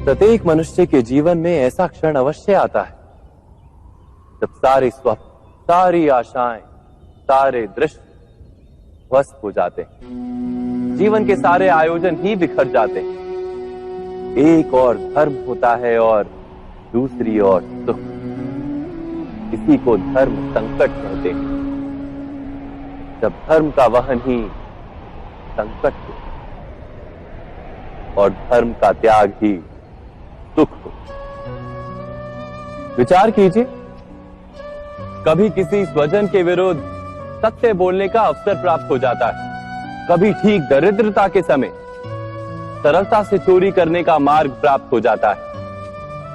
प्रत्येक मनुष्य के जीवन में ऐसा क्षण अवश्य आता है जब सारे स्वप्न, सारी आशाएं, सारे दृश्य ध्वस्त हो जाते हैं। जीवन के सारे आयोजन ही बिखर जाते हैं। एक और धर्म होता है और दूसरी ओर सुख। इसी को धर्म संकट कहते हैं। जब धर्म का वहन ही संकट हो और धर्म का त्याग ही सुख हो। विचार कीजिए, कभी किसी स्वजन के विरुद्ध सत्य बोलने का अवसर प्राप्त हो जाता है, कभी ठीक दरिद्रता के समय सरलता से चोरी करने का मार्ग प्राप्त हो जाता है,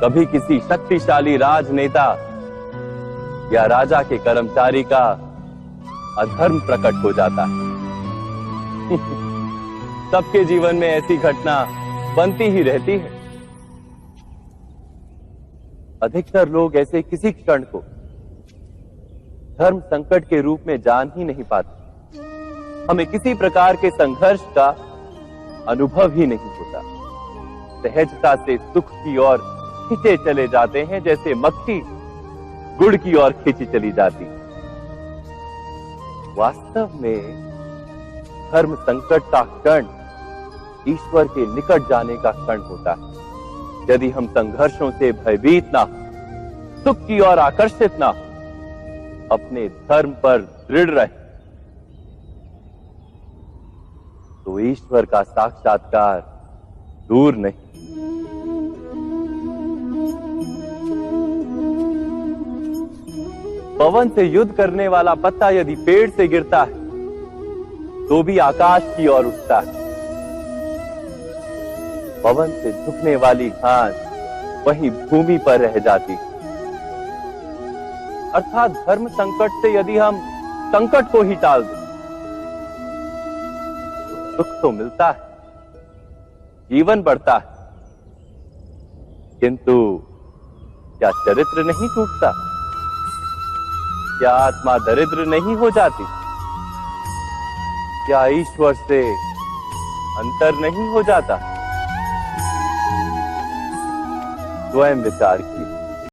कभी किसी शक्तिशाली राजनेता या राजा के कर्मचारी का अधर्म प्रकट हो जाता है। सबके जीवन में ऐसी घटना बनती ही रहती है। अधिकतर लोग ऐसे किसी क्षण को धर्म संकट के रूप में जान ही नहीं पाते। हमें किसी प्रकार के संघर्ष का अनुभव ही नहीं होता। सहजता से सुख की ओर खींचे चले जाते हैं, जैसे मक्खी गुड़ की ओर खींची चली जाती। वास्तव में धर्म संकट का क्षण ईश्वर के निकट जाने का क्षण होता है। यदि हम संघर्षों से भयभीत ना हो, सुख की ओर आकर्षित ना हो, अपने धर्म पर दृढ़ रहे, तो ईश्वर का साक्षात्कार दूर नहीं। पवन से युद्ध करने वाला पत्ता यदि पेड़ से गिरता है तो भी आकाश की ओर उठता है। पवन से झुकने वाली घास वहीं भूमि पर रह जाती है। अर्थात धर्म संकट से यदि हम संकट को ही टाल दें तो सुख तो मिलता है, जीवन बढ़ता है, किंतु क्या चरित्र नहीं टूटता? क्या आत्मा दरिद्र नहीं हो जाती? क्या ईश्वर से अंतर नहीं हो जाता? स्वयं विचार कीजिए।